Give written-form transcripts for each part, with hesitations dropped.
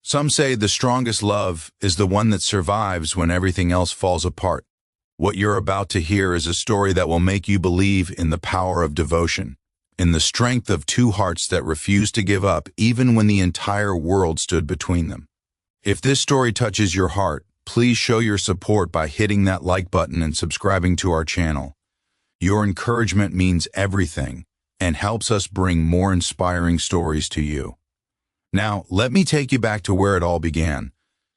Some say the strongest love is the one that survives when everything else falls apart. What you're about to hear is a story that will make you believe in the power of devotion, in the strength of two hearts that refused to give up even when the entire world stood between them. If this story touches your heart, please show your support by hitting that like button and subscribing to our channel. Your encouragement means everything and helps us bring more inspiring stories to you. Now, let me take you back to where it all began.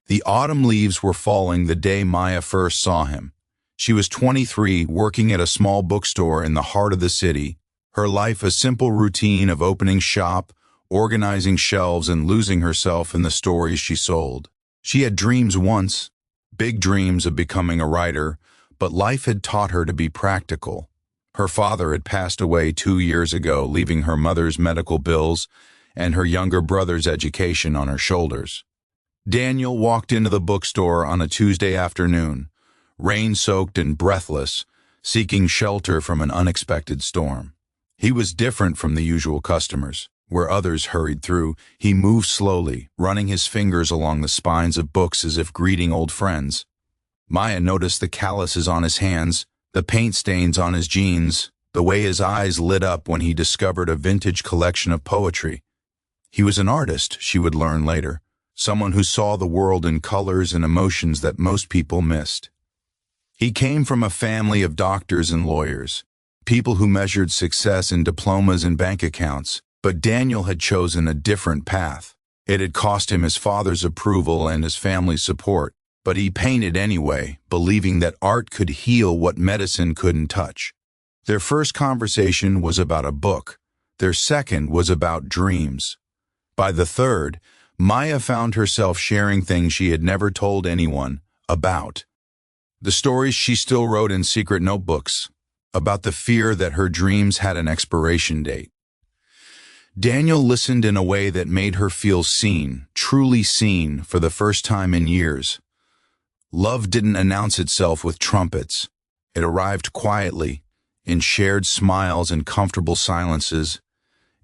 The autumn leaves were falling the day Maya first saw him. She was 23, working at a small bookstore in the heart of the city, her life a simple routine of opening shop, organizing shelves, and losing herself in the stories she sold. She had dreams once, big dreams of becoming a writer, but life had taught her to be practical. Her father had passed away 2 years ago, leaving her mother's medical bills and her younger brother's education on her shoulders. Daniel walked into the bookstore on a Tuesday afternoon, rain-soaked and breathless, seeking shelter from an unexpected storm. He was different from the usual customers. Where others hurried through, he moved slowly, running his fingers along the spines of books as if greeting old friends. Maya noticed the calluses on his hands, the paint stains on his jeans, the way his eyes lit up when he discovered a vintage collection of poetry. He was an artist, she would learn later, someone who saw the world in colors and emotions that most people missed. He came from a family of doctors and lawyers, people who measured success in diplomas and bank accounts, but Daniel had chosen a different path. It had cost him his father's approval and his family's support, but he painted anyway, believing that art could heal what medicine couldn't touch. Their first conversation was about a book. Their second was about dreams. By the third, Maya found herself sharing things she had never told anyone about. The stories she still wrote in secret notebooks, about the fear that her dreams had an expiration date. Daniel listened in a way that made her feel seen, truly seen, for the first time in years. Love didn't announce itself with trumpets. It arrived quietly, in shared smiles and comfortable silences,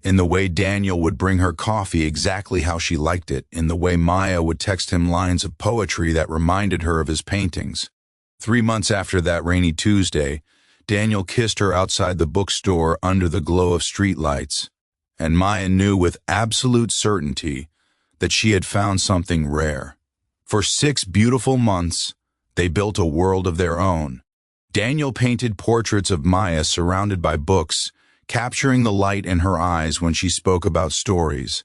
in the way Daniel would bring her coffee exactly how she liked it, in the way Maya would text him lines of poetry that reminded her of his paintings. 3 months after that rainy Tuesday, Daniel kissed her outside the bookstore under the glow of streetlights, and Maya knew with absolute certainty that she had found something rare. For 6 beautiful months, they built a world of their own. Daniel painted portraits of Maya surrounded by books, capturing the light in her eyes when she spoke about stories.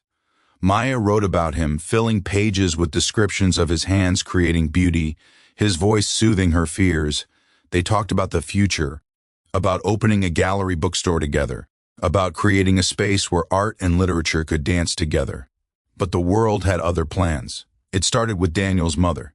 Maya wrote about him, filling pages with descriptions of his hands creating beauty, his voice soothing her fears. They talked about the future, about opening a gallery bookstore together, about creating a space where art and literature could dance together. But the world had other plans. It started with Daniel's mother.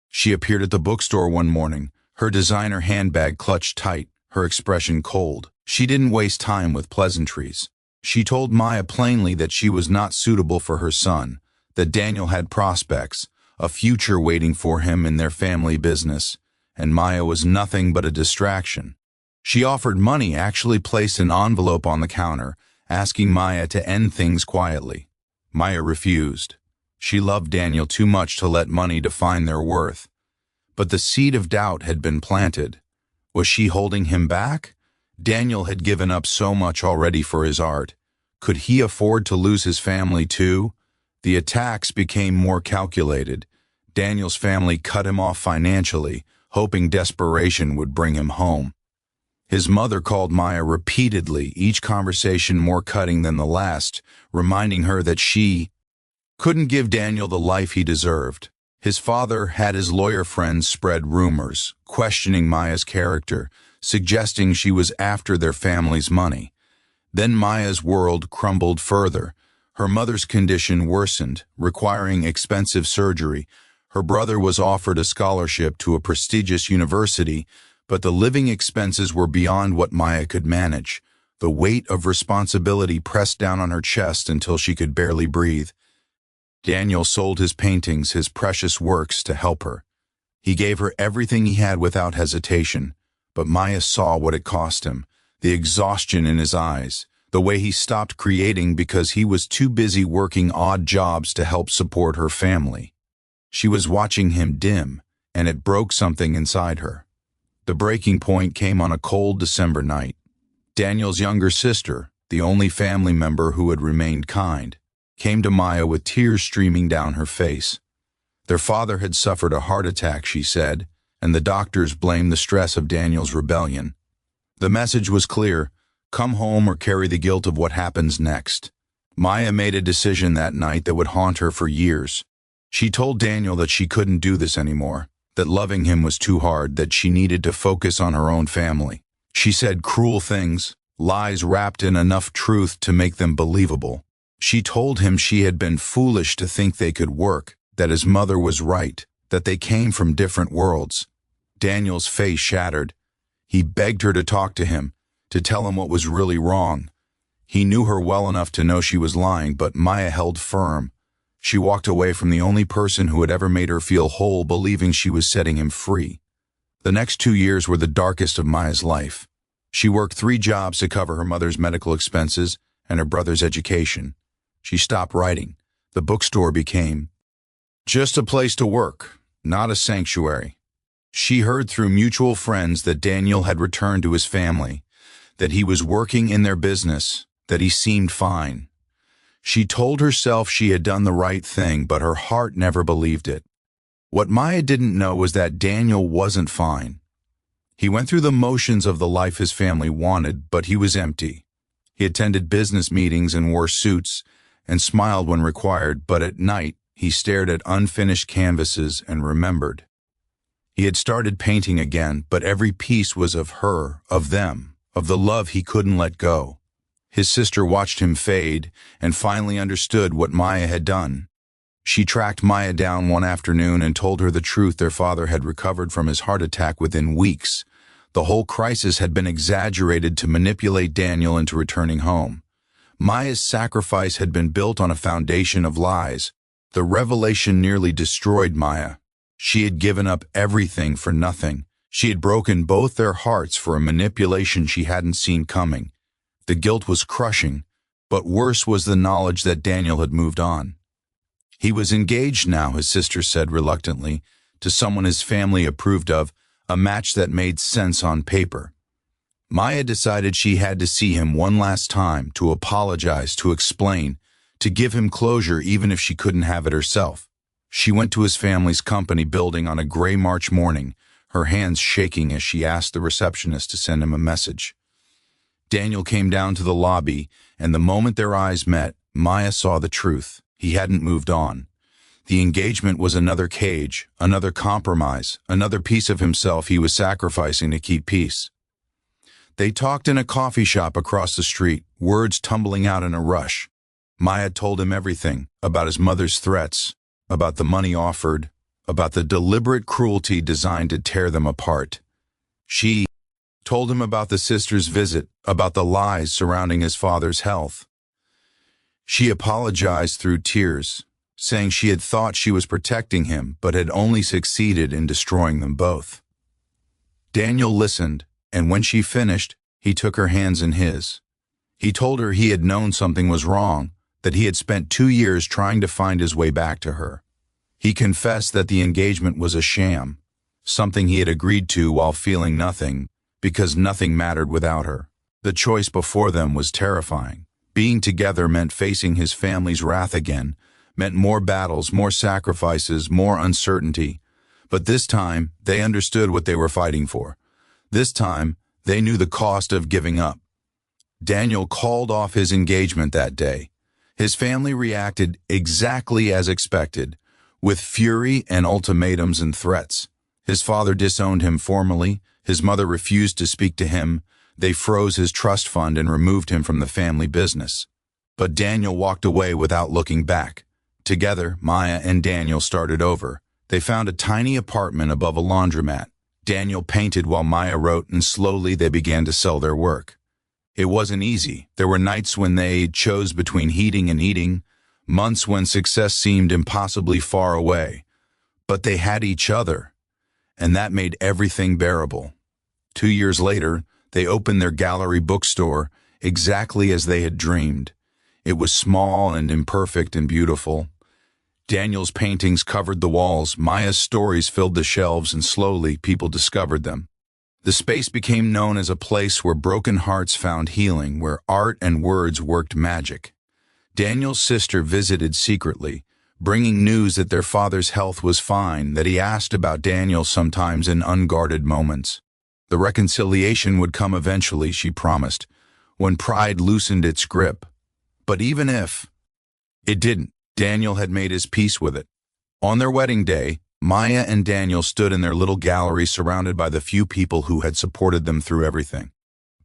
She appeared at the bookstore one morning, her designer handbag clutched tight, her expression cold. She didn't waste time with pleasantries. She told Maya plainly that she was not suitable for her son, that Daniel had prospects, a future waiting for him in their family business, and Maya was nothing but a distraction. She offered money, actually placed an envelope on the counter, asking Maya to end things quietly. Maya refused. She loved Daniel too much to let money define their worth. But the seed of doubt had been planted. Was she holding him back? Daniel had given up so much already for his art. Could he afford to lose his family too? The attacks became more calculated. Daniel's family cut him off financially, hoping desperation would bring him home. His mother called Maya repeatedly, each conversation more cutting than the last, reminding her that she couldn't give Daniel the life he deserved. His father had his lawyer friends spread rumors, questioning Maya's character, suggesting she was after their family's money. Then Maya's world crumbled further. Her mother's condition worsened, requiring expensive surgery. Her brother was offered a scholarship to a prestigious university, but the living expenses were beyond what Maya could manage. The weight of responsibility pressed down on her chest until she could barely breathe. Daniel sold his paintings, his precious works, to help her. He gave her everything he had without hesitation, but Maya saw what it cost him, the exhaustion in his eyes, The way he stopped creating because he was too busy working odd jobs to help support her family. She was watching him dim, and it broke something inside her. The breaking point came on a cold December night. Daniel's younger sister, the only family member who had remained kind, came to Maya with tears streaming down her face. Their father had suffered a heart attack, she said, and the doctors blamed the stress of Daniel's rebellion. The message was clear: come home or carry the guilt of what happens next. Maya made a decision that night that would haunt her for years. She told Daniel that she couldn't do this anymore, that loving him was too hard, that she needed to focus on her own family. She said cruel things, lies wrapped in enough truth to make them believable. She told him she had been foolish to think they could work, that his mother was right, that they came from different worlds. Daniel's face shattered. He begged her to talk to him, to tell him what was really wrong. He knew her well enough to know she was lying, but Maya held firm. She walked away from the only person who had ever made her feel whole, believing she was setting him free. The next 2 years were the darkest of Maya's life. She worked 3 jobs to cover her mother's medical expenses and her brother's education. She stopped writing. The bookstore became just a place to work, not a sanctuary. She heard through mutual friends that Daniel had returned to his family, that he was working in their business, that he seemed fine. She told herself she had done the right thing, but her heart never believed it. What Maya didn't know was that Daniel wasn't fine. He went through the motions of the life his family wanted, but he was empty. He attended business meetings and wore suits and smiled when required, but at night he stared at unfinished canvases and remembered. He had started painting again, but every piece was of her, of them, of the love he couldn't let go. His sister watched him fade and finally understood what Maya had done. She tracked Maya down one afternoon and told her the truth: their father had recovered from his heart attack within weeks. The whole crisis had been exaggerated to manipulate Daniel into returning home. Maya's sacrifice had been built on a foundation of lies. The revelation nearly destroyed Maya. She had given up everything for nothing. She had broken both their hearts for a manipulation she hadn't seen coming. The guilt was crushing, but worse was the knowledge that Daniel had moved on. He was engaged now, his sister said reluctantly, to someone his family approved of, a match that made sense on paper. Maya decided she had to see him one last time, to apologize, to explain, to give him closure even if she couldn't have it herself. She went to his family's company building on a gray March morning, her hands shaking as she asked the receptionist to send him a message. Daniel came down to the lobby, and the moment their eyes met, Maya saw the truth. He hadn't moved on. The engagement was another cage, another compromise, another piece of himself he was sacrificing to keep peace. They talked in a coffee shop across the street, words tumbling out in a rush. Maya told him everything, about his mother's threats, about the money offered, about the deliberate cruelty designed to tear them apart. She told him about the sister's visit, about the lies surrounding his father's health. She apologized through tears, saying she had thought she was protecting him, but had only succeeded in destroying them both. Daniel listened, and when she finished, he took her hands in his. He told her he had known something was wrong, that he had spent 2 years trying to find his way back to her. He confessed that the engagement was a sham, something he had agreed to while feeling nothing, because nothing mattered without her. The choice before them was terrifying. Being together meant facing his family's wrath again, meant more battles, more sacrifices, more uncertainty. But this time, they understood what they were fighting for. This time, they knew the cost of giving up. Daniel called off his engagement that day. His family reacted exactly as expected, with fury and ultimatums and threats. His father disowned him formally. His mother refused to speak to him. They froze his trust fund and removed him from the family business. But Daniel walked away without looking back. Together, Maya and Daniel started over. They found a tiny apartment above a laundromat. Daniel painted while Maya wrote, and slowly they began to sell their work. It wasn't easy. There were nights when they chose between heating and eating, months when success seemed impossibly far away. But they had each other, and that made everything bearable. 2 years later, they opened their gallery bookstore. exactly as they had dreamed. It was small and imperfect and beautiful. Daniel's paintings covered the walls, Maya's stories filled the shelves, and slowly people discovered them. The space became known as a place where broken hearts found healing, where art and words worked magic. Daniel's sister visited secretly, bringing news that their father's health was fine, that he asked about Daniel sometimes in unguarded moments. The reconciliation would come eventually, she promised, when pride loosened its grip. But even if it didn't, Daniel had made his peace with it. On their wedding day, Maya and Daniel stood in their little gallery surrounded by the few people who had supported them through everything.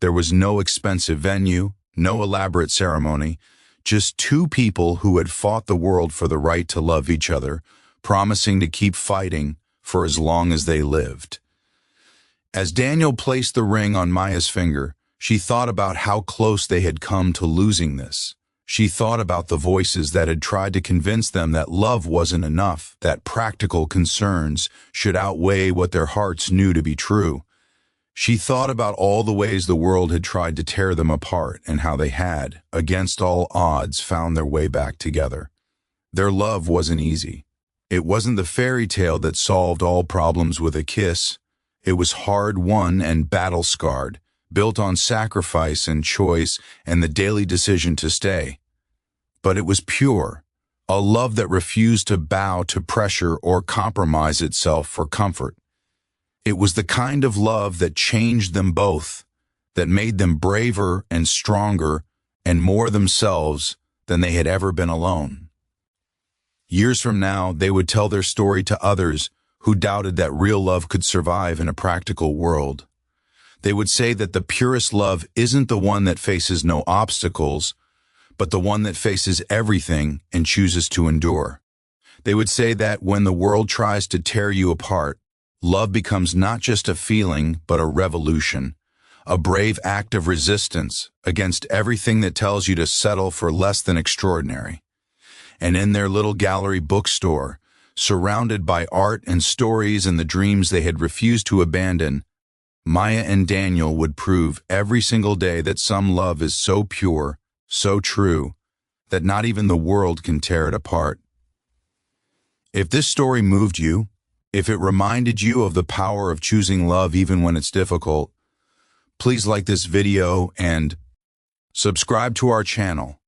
There was no expensive venue, no elaborate ceremony, just two people who had fought the world for the right to love each other, promising to keep fighting for as long as they lived. As Daniel placed the ring on Maya's finger, she thought about how close they had come to losing this. She thought about the voices that had tried to convince them that love wasn't enough, that practical concerns should outweigh what their hearts knew to be true. She thought about all the ways the world had tried to tear them apart and how they had, against all odds, found their way back together. Their love wasn't easy. It wasn't the fairy tale that solved all problems with a kiss. It was hard-won and battle-scarred, built on sacrifice and choice and the daily decision to stay. But it was pure, a love that refused to bow to pressure or compromise itself for comfort. It was the kind of love that changed them both, that made them braver and stronger and more themselves than they had ever been alone. Years from now, they would tell their story to others who doubted that real love could survive in a practical world. They would say that the purest love isn't the one that faces no obstacles, but the one that faces everything and chooses to endure. They would say that when the world tries to tear you apart, love becomes not just a feeling, but a revolution, a brave act of resistance against everything that tells you to settle for less than extraordinary. And in their little gallery bookstore, surrounded by art and stories and the dreams they had refused to abandon, Maya and Daniel would prove every single day that some love is so pure, so true, that not even the world can tear it apart. If this story moved you, if it reminded you of the power of choosing love even when it's difficult, please like this video and subscribe to our channel.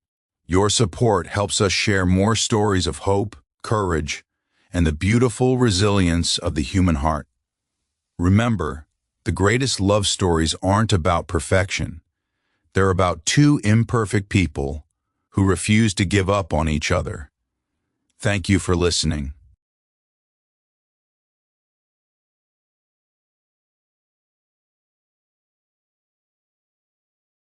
Your support helps us share more stories of hope, courage, and the beautiful resilience of the human heart. Remember, the greatest love stories aren't about perfection. They're about two imperfect people who refuse to give up on each other. Thank you for listening.